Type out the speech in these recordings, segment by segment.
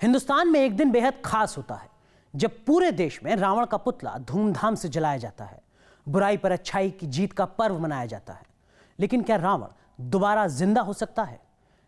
हिंदुस्तान में एक दिन बेहद खास होता है जब पूरे देश में रावण का पुतला धूमधाम से जलाया जाता है। बुराई पर अच्छाई की जीत का पर्व मनाया जाता है। लेकिन क्या रावण दोबारा जिंदा हो सकता है?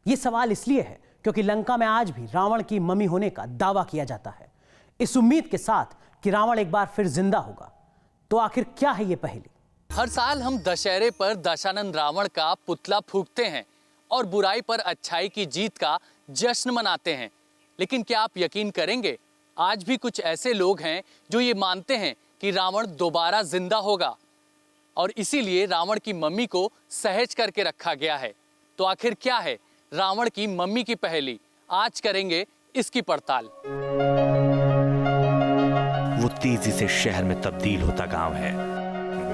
यह सवाल इसलिए है क्योंकि लंका में आज भी रावण की मम्मी होने का दावा किया जाता है, इस उम्मीद के साथ कि रावण एक बार फिर जिंदा होगा। तो आखिर क्या है ये पहेली? हर साल हम दशहरे पर दशानन रावण का पुतला फूंकते हैं और बुराई पर अच्छाई की जीत का जश्न मनाते हैं। लेकिन क्या आप यकीन करेंगे, आज भी कुछ ऐसे लोग हैं जो ये मानते हैं कि रावण दोबारा जिंदा होगा और इसीलिए रावण की मम्मी को सहेज करके रखा गया है। तो आखिर क्या है रावण की मम्मी की पहेली? आज करेंगे इसकी पड़ताल। वो तेजी से शहर में तब्दील होता गांव है।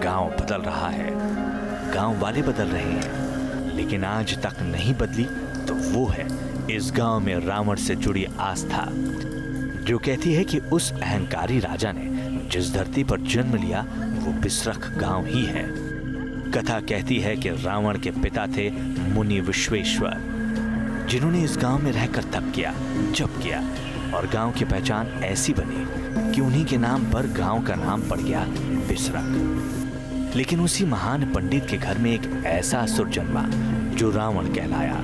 गांव बदल रहा है, गांव वाले बदल रहे हैं, लेकिन आज तक नहीं बदली तो वो है इस गांव में रावण से जुड़ी आस्था, जो कहती है कि उस अहंकारी राजा ने जिस धरती पर जन्म लिया वो बिसरख गांव ही है। कथा कहती है कि रावण के पिता थे मुनि विश्वेश्वर, जिन्होंने इस गांव में रहकर तप किया, जप किया और गांव की पहचान ऐसी बनी कि उन्हीं के नाम पर गांव का नाम पड़ गया बिसरख। लेकिन उसी महान पंडित के घर में एक ऐसा असुर जन्मा जो रावण कहलाया,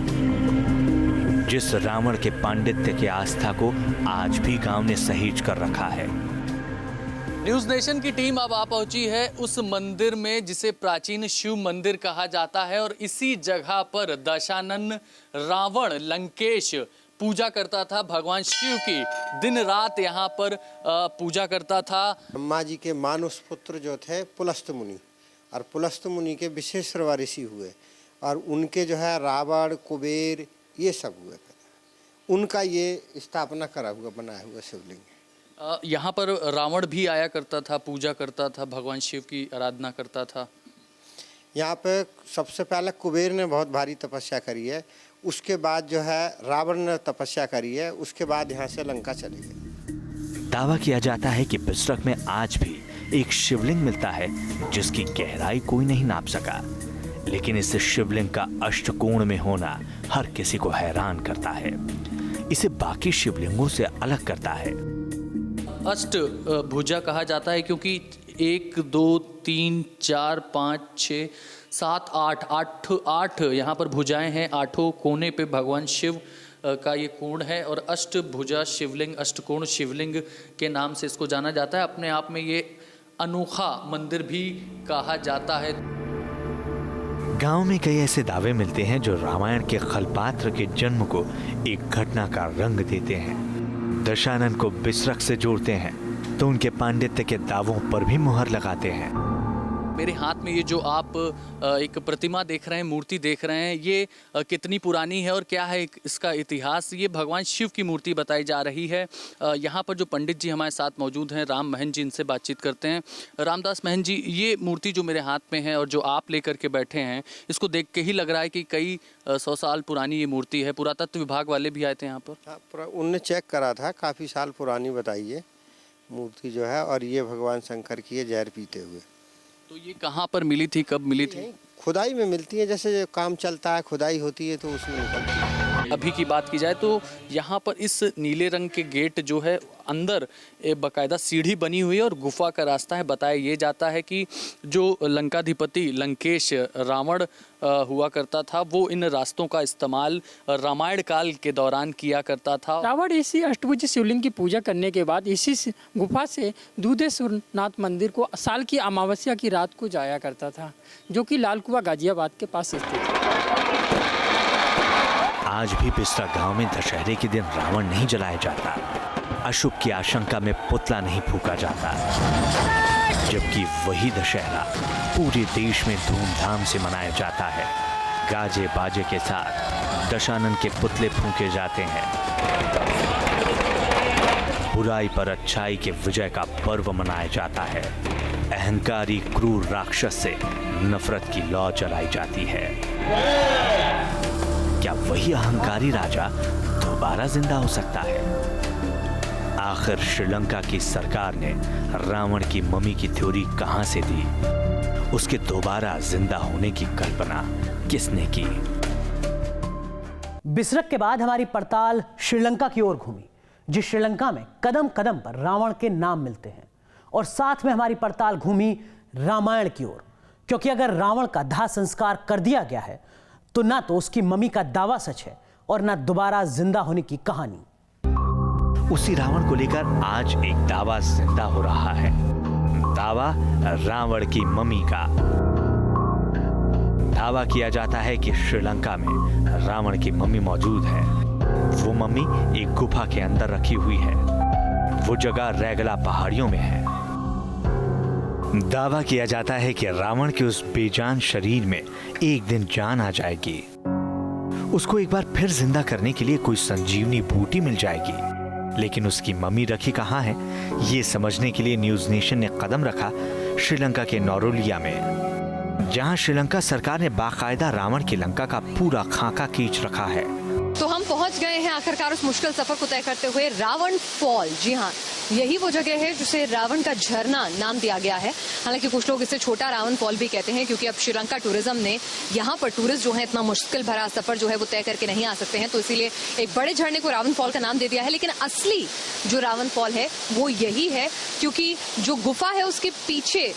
जिस रावण के पांडित्य की आस्था को आज भी गांव ने सहेज कर रखा है। न्यूज नेशन की टीम अब आ पहुंची है उस मंदिर में जिसे प्राचीन शिव मंदिर कहा जाता है और इसी जगह पर दशानन रावण लंकेश पूजा करता था भगवान शिव की। दिन रात यहाँ पर पूजा करता था। ब्रह्मा जी के मानुष पुत्र जो थे पुलस्त मुनि, और पुलस्त मुनि के विश्वेश्वर ऋषि हुए और उनके जो है रावण कुबेर ये सब हुए। उनका ये स्थापना करा हुआ बनाया हुआ शिवलिंग है। यहाँ पर रावण भी आया करता था, पूजा करता था, भगवान शिव की आराधना करता था। यहाँ पे सबसे पहले कुबेर ने बहुत भारी तपस्या करी है, उसके बाद जो है रावण ने तपस्या करी है, उसके बाद यहाँ से लंका चले गए। दावा किया जाता है कि बिसरख में आज भी एक शिवलिंग मिलता है जिसकी गहराई कोई नहीं नाप सका, लेकिन इस शिवलिंग का अष्टकोण में होना हर किसी को हैरान करता है। इसे बाकी शिवलिंगों से अलग करता है। अष्ट भुजा कहा जाता है क्योंकि 1 2 3 4 5 6 7 8 यहाँ पर भुजाएं हैं। 8 कोने पे भगवान शिव का ये कोण है और अष्टभुजा शिवलिंग, अष्टकोण शिवलिंग के नाम से इसको जाना जाता है। अपने आप में ये अनोखा मंदिर भी कहा जाता है। गांव में कई ऐसे दावे मिलते हैं जो रामायण के खलपात्र के जन्म को एक घटना का रंग देते हैं। दशानन को बिसरख से जोड़ते हैं तो उनके पांडित्य के दावों पर भी मुहर लगाते हैं। मेरे हाथ में ये जो आप एक प्रतिमा देख रहे हैं, मूर्ति देख रहे हैं, ये कितनी पुरानी है और क्या है इसका इतिहास? ये भगवान शिव की मूर्ति बताई जा रही है। यहाँ पर जो पंडित जी हमारे साथ मौजूद हैं, राम महन जी, इनसे बातचीत करते हैं। रामदास महन जी, ये मूर्ति जो मेरे हाथ में है और जो आप लेकर के बैठे हैं, इसको देख के ही लग रहा है कि कई 100 साल पुरानी ये मूर्ति है। पुरातत्व विभाग वाले भी आए थे यहाँ पर? हाँ, उनने चेक करा था, काफ़ी साल पुरानी बताई है मूर्ति जो है, और ये भगवान शंकर की है जहर पीते हुए। तो ये कहाँ पर मिली थी, कब मिली थी? खुदाई में मिलती है, जैसे काम चलता है खुदाई होती है तो उसमें निकलती है। अभी की बात की जाए तो यहाँ पर इस नीले रंग के गेट जो है अंदर बाकायदा सीढ़ी बनी हुई है और गुफा का रास्ता है। बताया ये जाता है कि जो लंकाधिपति लंकेश रावण हुआ करता था वो इन रास्तों का इस्तेमाल रामायण काल के दौरान किया करता था। रावण इसी अष्टभुज शिवलिंग की पूजा करने के बाद इसी गुफा से दूधेश्वर नाथ मंदिर को साल की अमावस्या की रात को जाया करता था, जो कि लाल कुआं गाजियाबाद के पास स्थित है। आज भी बिसरख गांव में दशहरे के दिन रावण नहीं जलाया जाता, अशुभ की आशंका में पुतला नहीं फूका जाता, जबकि वही दशहरा पूरे देश में धूमधाम से मनाया जाता है। गाजे बाजे के साथ दशानन के पुतले फूके जाते हैं। बुराई पर अच्छाई के विजय का पर्व मनाया जाता है। अहंकारी क्रूर राक्षस से नफरत की लौ जलाई जाती है। क्या वही अहंकारी राजा दोबारा जिंदा हो सकता है? आखिर श्रीलंका की सरकार ने रावण की मम्मी की थ्योरी कहां से दी? उसके दोबारा जिंदा होने की कल्पना किसने की? बिसरख के बाद हमारी पड़ताल श्रीलंका की ओर घूमी, जिस श्रीलंका में कदम कदम पर रावण के नाम मिलते हैं। और साथ में हमारी पड़ताल घूमी रामायण की ओर, क्योंकि अगर रावण का दाह संस्कार कर दिया गया है तो ना तो उसकी मम्मी का दावा सच है और ना दोबारा जिंदा होने की कहानी। उसी रावण को लेकर आज एक दावा जिंदा हो रहा है, दावा रावण की मम्मी का। दावा किया जाता है कि श्रीलंका में रावण की मम्मी मौजूद है। वो मम्मी एक गुफा के अंदर रखी हुई है। वो जगह रैगला पहाड़ियों में है। दावा किया जाता है कि रावण के उस बेजान शरीर में एक दिन जान आ जाएगी। उसको एक बार फिर जिंदा करने के लिए कोई संजीवनी बूटी मिल जाएगी। लेकिन उसकी मम्मी रखी कहाँ है, ये समझने के लिए न्यूज नेशन ने कदम रखा श्रीलंका के नौरोलिया में, जहां श्रीलंका सरकार ने बाकायदा रावण की लंका का पूरा खाका खींच रखा है। तो हम पहुंच गए हैं आखिरकार उस मुश्किल सफर को तय करते हुए रावण फॉल। जी हाँ, यही वो जगह है जिसे रावण का झरना नाम दिया गया है। हालांकि कुछ लोग इसे छोटा रावण फॉल भी कहते हैं, क्योंकि अब श्रीलंका टूरिज्म ने यहाँ पर टूरिस्ट जो है इतना मुश्किल भरा सफर जो है वो तय करके नहीं आ सकते हैं, तो इसीलिए एक बड़े झरने को रावण फॉल का नाम दे दिया है। लेकिन असली जो रावण फॉल है वो यही है, क्योंकि जो गुफा है उसके पीछे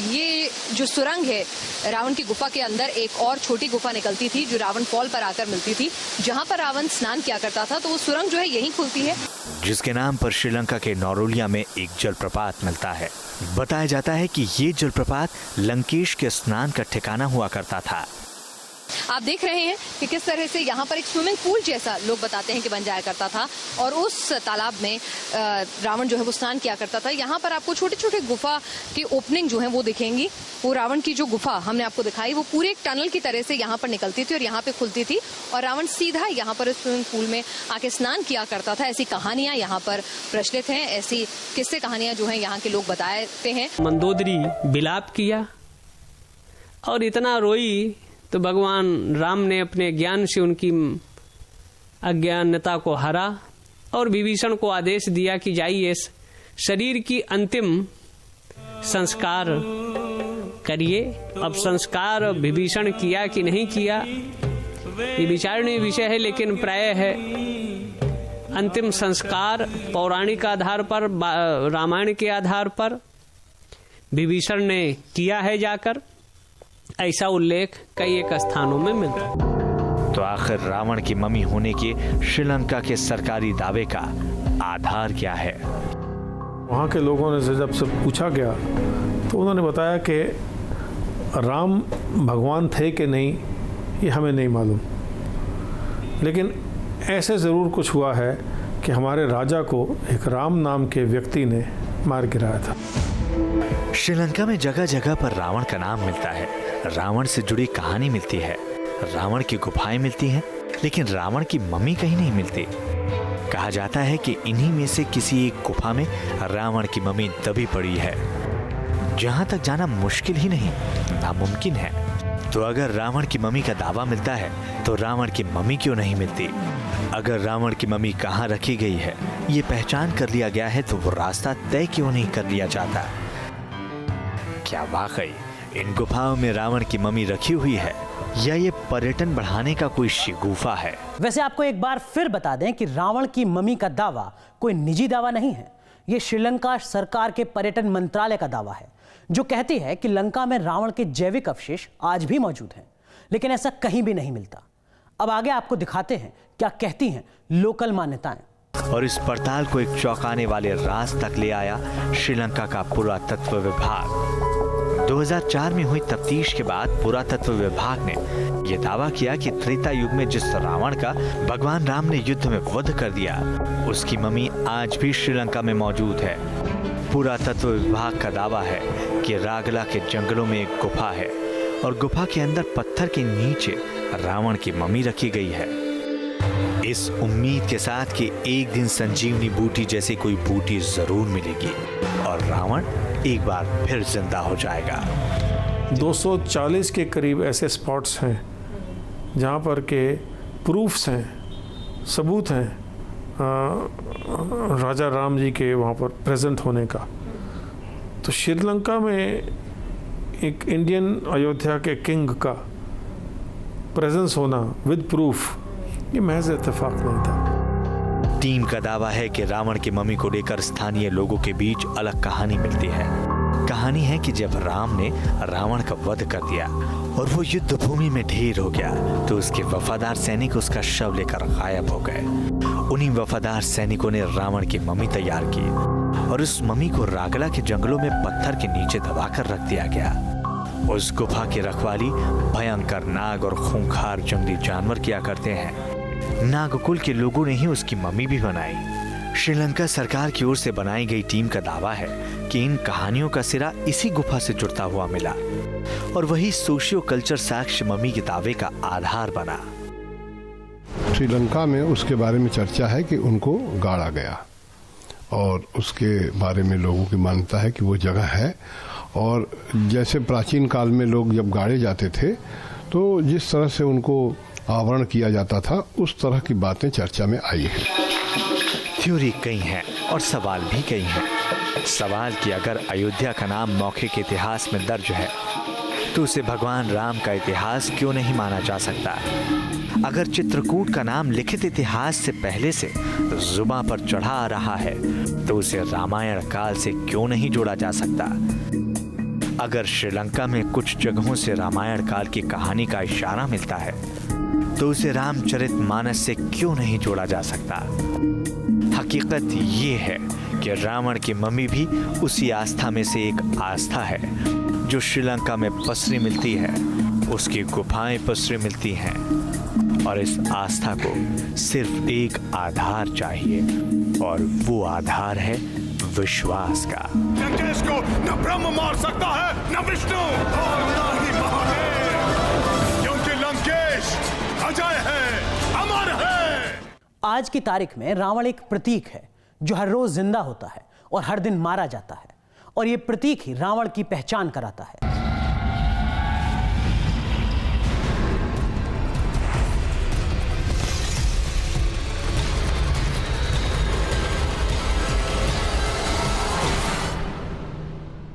ये जो सुरंग है, रावण की गुफा के अंदर एक और छोटी गुफा निकलती थी जो रावण फॉल पर आकर मिलती थी, जहां पर रावण स्नान किया करता था। तो वो सुरंग जो है यही खुलती है, जिसके नाम पर श्रीलंका के नौरोलिया में एक जलप्रपात मिलता है। बताया जाता है कि ये जलप्रपात लंकेश के स्नान का ठिकाना हुआ करता था। आप देख रहे हैं कि किस तरह से यहाँ पर एक स्विमिंग पूल जैसा लोग बताते हैं कि बन जाया करता था, और उस तालाब में रावण जो है वो स्नान किया करता था। यहाँ पर आपको छोटे छोटे गुफा की ओपनिंग जो है वो दिखेंगी। वो रावण की जो गुफा हमने आपको दिखाई वो पूरे एक टनल की तरह से यहाँ पर निकलती थी और यहाँ पे खुलती थी, और रावण सीधा यहाँ पर स्विमिंग पूल में आके स्नान किया करता था। ऐसी कहानियां यहाँ पर प्रचलित हैं, ऐसी किस्से कहानियां जो है यहाँ के लोग बताते हैं। मंदोदरी विलाप किया और इतना रोई तो भगवान राम ने अपने ज्ञान से उनकी अज्ञानता को हरा और विभीषण को आदेश दिया कि जाइए शरीर की अंतिम संस्कार करिए। अब संस्कार विभीषण किया कि नहीं किया ये विचारणीय विषय है, लेकिन प्राय है अंतिम संस्कार पौराणिक आधार पर, रामायण के आधार पर विभीषण ने किया है जाकर, ऐसा उल्लेख कई एक स्थानों में मिलता है। तो आखिर रावण की मम्मी होने के श्रीलंका के सरकारी दावे का आधार क्या है? वहाँ के लोगों ने जब से पूछा गया तो उन्होंने बताया कि राम भगवान थे कि नहीं ये हमें नहीं मालूम, लेकिन ऐसे ज़रूर कुछ हुआ है कि हमारे राजा को एक राम नाम के व्यक्ति ने मार गिराया था। श्रीलंका में जगह जगह पर रावण का नाम मिलता है, रावण से जुड़ी कहानी मिलती है, रावण की गुफाएं मिलती हैं, लेकिन रावण की मम्मी कहीं नहीं मिलती। कहा जाता है कि इन्हीं में से किसी एक गुफा में रावण की मम्मी दबी पड़ी है, जहां तक जाना मुश्किल ही नहीं नामुमकिन है। तो अगर रावण की मम्मी का दावा मिलता है तो रावण की मम्मी क्यों नहीं मिलती? अगर रावण की मम्मी कहाँ रखी गई है ये पहचान कर लिया गया है तो वो रास्ता तय क्यों नहीं कर लिया जाता? क्या वाकई इन गुफाओं में रावण की मम्मी रखी हुई है या ये पर्यटन बढ़ाने का कोई शिगुफा है? वैसे आपको एक बार फिर बता दें कि रावण की मम्मी का दावा कोई निजी दावा नहीं है। ये श्रीलंका सरकार के पर्यटन मंत्रालय का दावा है, जो कहती है कि लंका में रावण के जैविक अवशेष आज भी मौजूद हैं, लेकिन ऐसा कहीं भी नहीं मिलता। अब आगे आपको दिखाते हैं क्या कहती हैं लोकल मान्यताएं। और इस पड़ताल को एक चौंकाने वाले राज तक ले आया श्रीलंका का पुरातत्व विभाग। 2004 में हुई तफ्तीश के बाद पुरातत्व विभाग ने यह दावा किया कि त्रेता युग में जिस रावण का भगवान राम ने युद्ध में वध कर दिया, उसकी मम्मी आज भी श्रीलंका में मौजूद है। पुरातत्व विभाग का दावा है कि रागला के जंगलों में एक गुफा है और गुफा के अंदर पत्थर के नीचे रावण की मम्मी रखी गई है, इस उम्मीद के साथ कि एक दिन संजीवनी बूटी जैसी कोई बूटी जरूर मिलेगी और रावण एक बार फिर जिंदा हो जाएगा। 240 के करीब ऐसे स्पॉट्स हैं जहाँ पर के प्रूफ्स हैं, सबूत हैं राजा राम जी के वहाँ पर प्रेजेंट होने का। तो श्रीलंका में एक इंडियन अयोध्या के किंग का प्रेजेंस होना विद प्रूफ ये महज इत्तेफाक नहीं था। टीम का दावा है कि रावण की मम्मी को लेकर स्थानीय लोगों के बीच अलग कहानी मिलती है। कहानी है कि जब राम ने रावण का वध कर दिया और वो युद्ध भूमि में ढेर हो गया तो उसके वफादार सैनिक उसका शव लेकर गायब हो गए। उन्हीं वफादार सैनिकों ने रावण की मम्मी तैयार की और उस मम्मी को रागला के जंगलों में पत्थर के नीचे दबाकर रख दिया गया। उस गुफा की रखवाली भयंकर नाग और खूंखार जंगली जानवर किया करते हैं। नागकुल के लोगों ने ही उसकी मम्मी भी बनाई। श्रीलंका सरकार की ओर से बनाई गई टीम का दावा है कि इन कहानियों का सिरा इसी गुफा से जुड़ता हुआ मिला और वही सोशियो कल्चर साक्ष्य मम्मी के दावे का आधार बना। श्रीलंका में उसके बारे में चर्चा है कि उनको गाड़ा गया और उसके बारे में लोगों की मान्यता है कि वो जगह है। और जैसे प्राचीन काल में लोग जब गाड़े जाते थे तो जिस तरह से उनको आवरण किया जाता था उस तरह की बातें चर्चा में आई है। थ्योरी कई हैं और सवाल भी कई हैं। सवाल कि अगर अयोध्या का नाम मौखिक इतिहास में दर्ज है तो उसे भगवान राम का इतिहास क्यों नहीं माना जा सकता? अगर चित्रकूट का नाम लिखित इतिहास से पहले से जुबां पर चढ़ा आ रहा है तो उसे रामायण काल से क्यों नहीं जोड़ा जा सकता? अगर श्रीलंका में कुछ जगहों से रामायण काल की कहानी का इशारा मिलता है तो उसे रामचरितमानस से क्यों नहीं जोड़ा जा सकता? हकीकत ये है कि रावण की मम्मी भी उसी आस्था में से एक आस्था है जो श्रीलंका में पसरी मिलती है। उसकी गुफाएं पसरी मिलती हैं और इस आस्था को सिर्फ एक आधार चाहिए और वो आधार है विश्वास का। लंकेश को न ब्रह्म मार सकता है न विष्णु और न ही महादेव, क्योंकि लंकेश अजय है, अमर है। आज की तारीख में रावण एक प्रतीक है जो हर रोज जिंदा होता है और हर दिन मारा जाता है और ये प्रतीक ही रावण की पहचान कराता है।